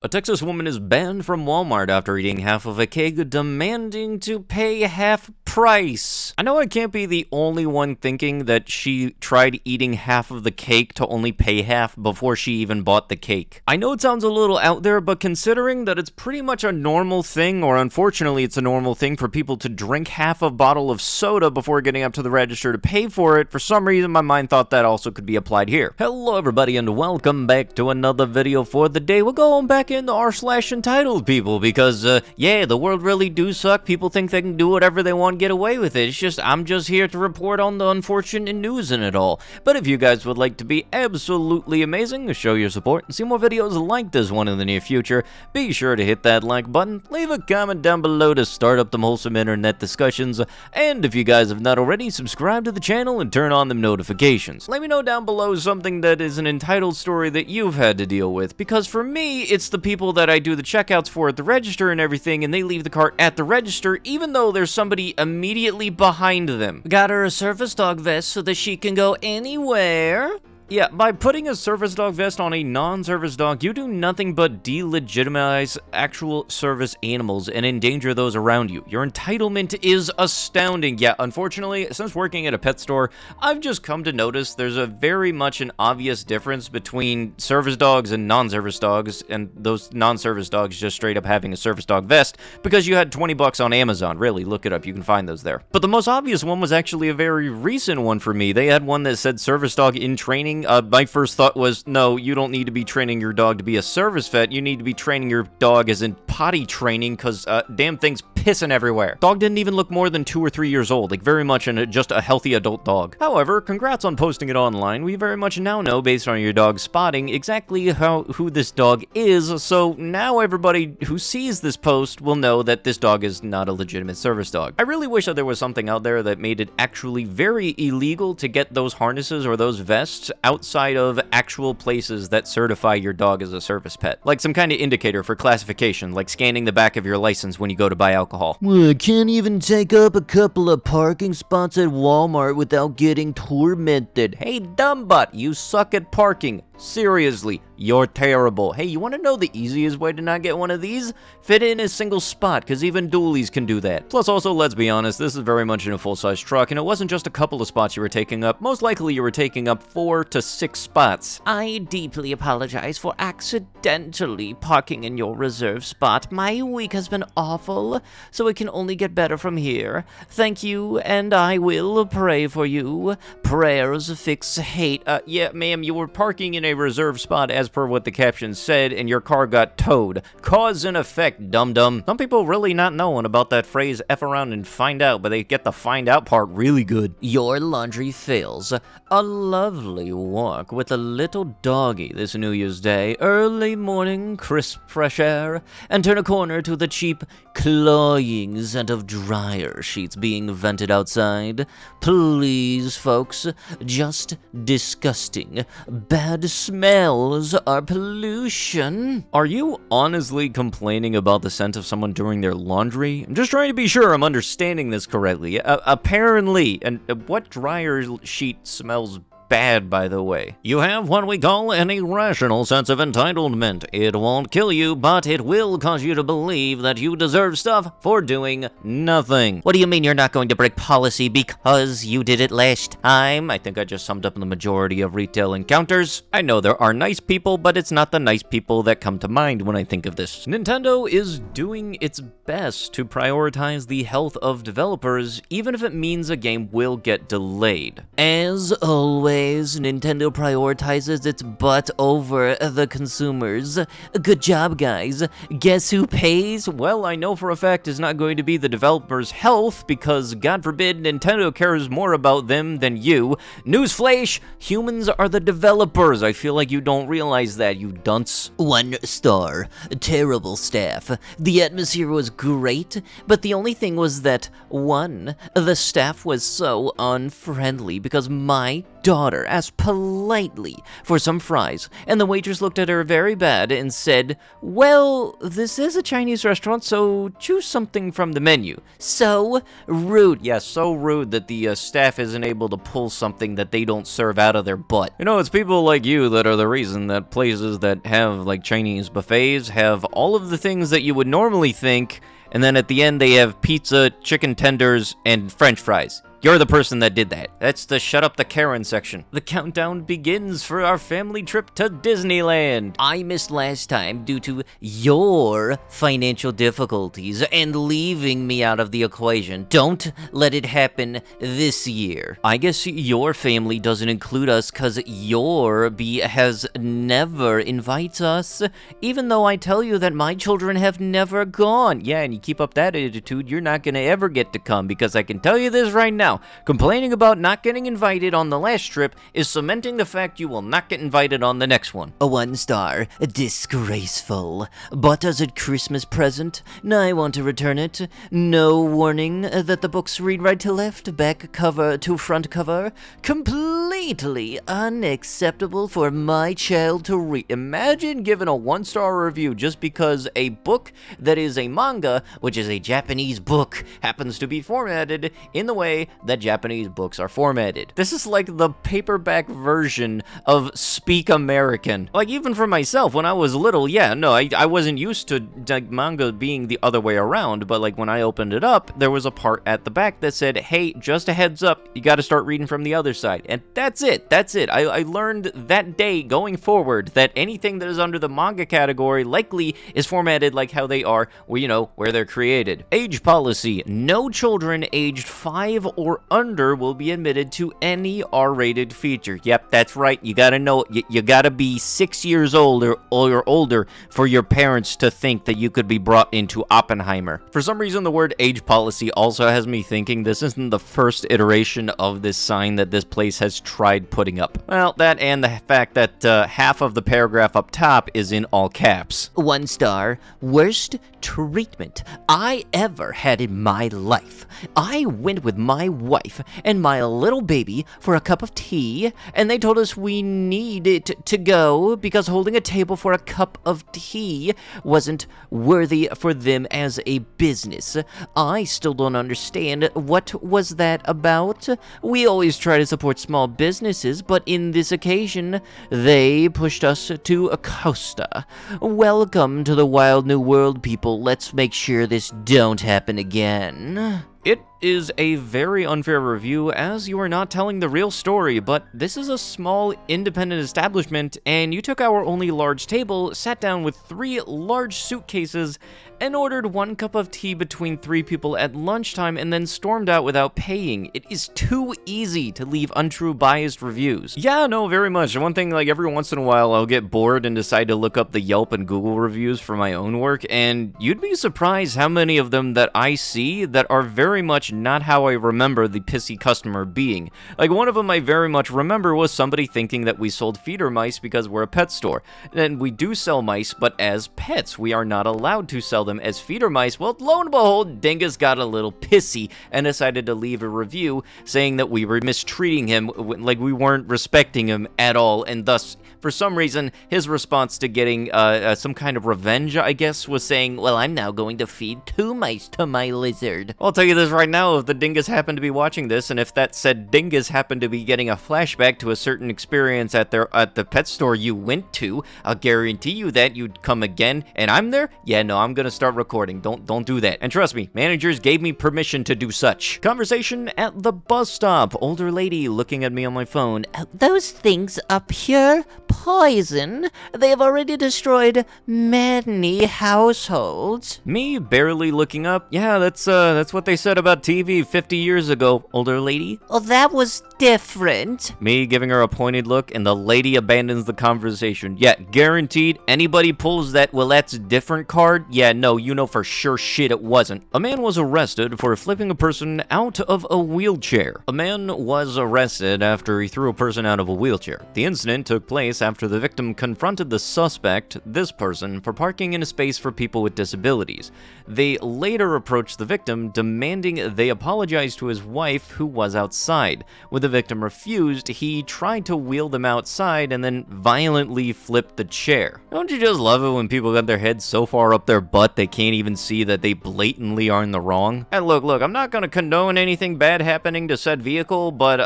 A Texas woman is banned from Walmart after eating half of a cake, demanding to pay half price. I know I can't be the only one thinking that she tried eating half of the cake to only pay half before she even bought the cake. I know it sounds a little out there, but considering that it's pretty much a normal thing, or unfortunately it's a normal thing for people to drink half a bottle of soda before getting up to the register to pay for it, for some reason my mind thought that also could be applied here. Hello everybody and welcome back to another video for the day. We're going back into r/entitled people because, yeah, the world really do suck. People think they can do whatever they want, get away with it. It's just, I'm just here to report on the unfortunate news in it all. But if you guys would like to be absolutely amazing, show your support, and see more videos like this one in the near future, be sure to hit that like button, leave a comment down below to start up them wholesome internet discussions, and if you guys have not already, subscribe to the channel and turn on them notifications. Let me know down below something that is an entitled story that you've had to deal with, because for me, it's the people that I do the checkouts for at the register and everything, and they leave the cart at the register even though there's somebody immediately behind them. Got her a service dog vest so that she can go anywhere. Yeah, by putting a service dog vest on a non-service dog, you do nothing but delegitimize actual service animals and endanger those around you. Your entitlement is astounding. Yeah, unfortunately, since working at a pet store, I've just come to notice there's a very much an obvious difference between service dogs and non-service dogs, and those non-service dogs just straight up having a service dog vest because you had 20 bucks on Amazon. Really, look it up, you can find those there. But the most obvious one was actually a very recent one for me. They had one that said service dog in training. My first thought was, no, you don't need to be training your dog to be a service vet. You need to be training your dog as in potty training, because damn thing's pissing everywhere. Dog didn't even look more than 2 or 3 years old, like very much just a healthy adult dog. However, congrats on posting it online. We very much now know, based on your dog spotting, exactly who this dog is, so now everybody who sees this post will know that this dog is not a legitimate service dog. I really wish that there was something out there that made it actually very illegal to get those harnesses or those vests outside of actual places that certify your dog as a service pet. Like some kind of indicator for classification, like scanning the back of your license when you go to buy alcohol. Well, I can't even take up a couple of parking spots at Walmart without getting tormented. Hey, dumb butt, you suck at parking. Seriously, you're terrible. Hey, you want to know the easiest way to not get one of these? Fit in a single spot, because even dualies can do that. Plus, also, let's be honest, this is very much in a full-size truck, and it wasn't just a couple of spots you were taking up. Most likely, you were taking up 4 to 6 spots. I deeply apologize for accidentally parking in your reserve spot. My week has been awful, so it can only get better from here. Thank you, and I will pray for you. Prayers fix hate. Yeah, ma'am, you were parking in a reserve spot as per what the caption said, and your car got towed. Cause and effect, dum-dum. Some people really not knowing about that phrase F around and find out, but they get the find out part really good. Your laundry fails. A lovely walk with a little doggy this New Year's Day. Early morning, crisp fresh air, and turn a corner to the cheap, cloying scent of dryer sheets being vented outside. Please, folks, just disgusting. Bad smells are pollution. Are you honestly complaining about the scent of someone doing their laundry? I'm just trying to be sure I'm understanding this correctly. Apparently, and what dryer sheet smells bad, by the way? You have what we call an irrational sense of entitlement. It won't kill you, but it will cause you to believe that you deserve stuff for doing nothing. What do you mean you're not going to break policy because you did it last time? I think I just summed up the majority of retail encounters. I know there are nice people, but it's not the nice people that come to mind when I think of this. Nintendo is doing its best to prioritize the health of developers, even if it means a game will get delayed. As always, Nintendo prioritizes its butt over the consumers. Good job, guys. Guess who pays? Well, I know for a fact it's not going to be the developers' health, because, God forbid, Nintendo cares more about them than you. Newsflash, humans are the developers. I feel like you don't realize that, you dunce. 1 star. Terrible staff. The atmosphere was great, but the only thing was that, 1, the staff was so unfriendly because my daughter asked politely for some fries, and the waitress looked at her very bad and said, "Well, this is a Chinese restaurant, so choose something from the menu." So rude. Yeah, so rude that the staff isn't able to pull something that they don't serve out of their butt. You know, it's people like you that are the reason that places that have, like, Chinese buffets have all of the things that you would normally think, and then at the end they have pizza, chicken tenders, and french fries. You're the person that did that. That's the shut up the Karen section. The countdown begins for our family trip to Disneyland. I missed last time due to your financial difficulties and leaving me out of the equation. Don't let it happen this year. I guess your family doesn't include us because your B has never invited us, even though I tell you that my children have never gone. Yeah, and you keep up that attitude, you're not gonna ever get to come, because I can tell you this right now. Complaining about not getting invited on the last trip is cementing the fact you will not get invited on the next one. A 1 star. Disgraceful. Bought as a Christmas present. I want to return it. No warning that the books read right to left, back cover to front cover. Completely unacceptable for my child to read. Imagine giving a 1-star review just because a book that is a manga, which is a Japanese book, happens to be formatted in the way that Japanese books are formatted. This is like the paperback version of Speak American. Like, even for myself, when I was little, yeah, no, I wasn't used to like, manga being the other way around, but like when I opened it up, there was a part at the back that said, hey, just a heads up, you gotta start reading from the other side. And that's it. I learned that day going forward that anything that is under the manga category likely is formatted like how they are, well, you know, where they're created. Age policy. No children aged 5 or under will be admitted to any R-rated feature. Yep, that's right. You gotta know, you gotta be 6 years old or older for your parents to think that you could be brought into Oppenheimer. For some reason, the word age policy also has me thinking this isn't the first iteration of this sign that this place has tried putting up. Well, that and the fact that half of the paragraph up top is in all caps. 1 star. Worst treatment I ever had in my life. I went with my wife and my little baby for a cup of tea, and they told us we needed to go because holding a table for a cup of tea wasn't worthy for them as a business. I still don't understand. What was that about? We always try to support small businesses, but in this occasion, they pushed us to Costa. Welcome to the wild new world, people. Let's make sure this don't happen again. It is a very unfair review, as you are not telling the real story, but this is a small independent establishment, and you took our only large table, sat down with 3 large suitcases, and ordered 1 cup of tea between 3 people at lunchtime, and then stormed out without paying. It is too easy to leave untrue biased reviews. Yeah, no, very much. One thing, like, every once in a while, I'll get bored and decide to look up the Yelp and Google reviews for my own work, and you'd be surprised how many of them that I see that are very much not how I remember the pissy customer being. Like, one of them I very much remember was somebody thinking that we sold feeder mice because we're a pet store. And we do sell mice, but as pets. We are not allowed to sell them as feeder mice. Well, lo and behold, Dingus got a little pissy and decided to leave a review saying that we were mistreating him, like we weren't respecting him at all, and thus, for some reason, his response to getting some kind of revenge, I guess, was saying, well, I'm now going to feed 2 mice to my lizard. I'll tell you this right now, if the dingus happened to be watching this, and if that said dingus happened to be getting a flashback to a certain experience at the pet store you went to, I'll guarantee you that you'd come again, and I'm there? Yeah, no, I'm gonna start recording. Don't do that. And trust me, managers gave me permission to do such. Conversation at the bus stop. Older lady looking at me on my phone. Those things are pure poison. They have already destroyed many households. Me barely looking up. Yeah, that's what they said about TV 50 years ago. Older lady. Oh, that was different. Me giving her a pointed look, and the lady abandons the conversation. Yeah, guaranteed. Anybody pulls that, well, that's a different card. Yeah, no, you know for sure shit it wasn't. A man was arrested for flipping a person out of a wheelchair. A man was arrested after he threw a person out of a wheelchair. The incident took place this after the victim confronted the suspect, this person, for parking in a space for people with disabilities. They later approached the victim, demanding they apologize to his wife, who was outside. When the victim refused, he tried to wheel them outside and then violently flipped the chair. Don't you just love it when people got their heads so far up their butt they can't even see that they blatantly are in the wrong? And look, I'm not gonna condone anything bad happening to said vehicle, but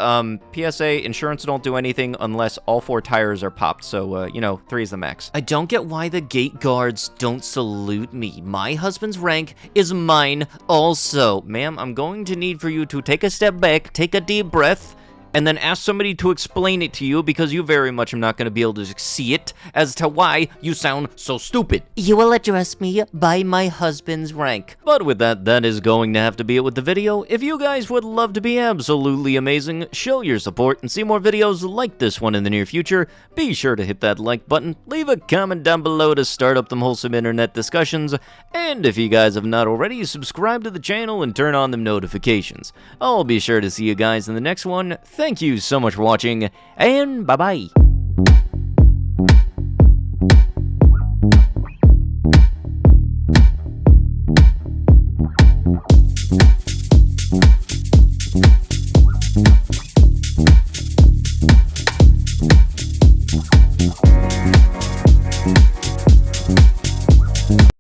PSA, insurance don't do anything unless all 4 tires are popped, so, 3 is the max. I don't get why the gate guards don't salute me. My husband's rank is mine also. Ma'am, I'm going to need for you to take a step back, take a deep breath, and then ask somebody to explain it to you, because you very much are not going to be able to see it as to why you sound so stupid. You will address me by my husband's rank. But with that, that is going to have to be it with the video. If you guys would love to be absolutely amazing, show your support, and see more videos like this one in the near future, be sure to hit that like button, leave a comment down below to start up them wholesome internet discussions, and if you guys have not already, subscribe to the channel and turn on them notifications. I'll be sure to see you guys in the next one. Thank you so much for watching, and bye-bye.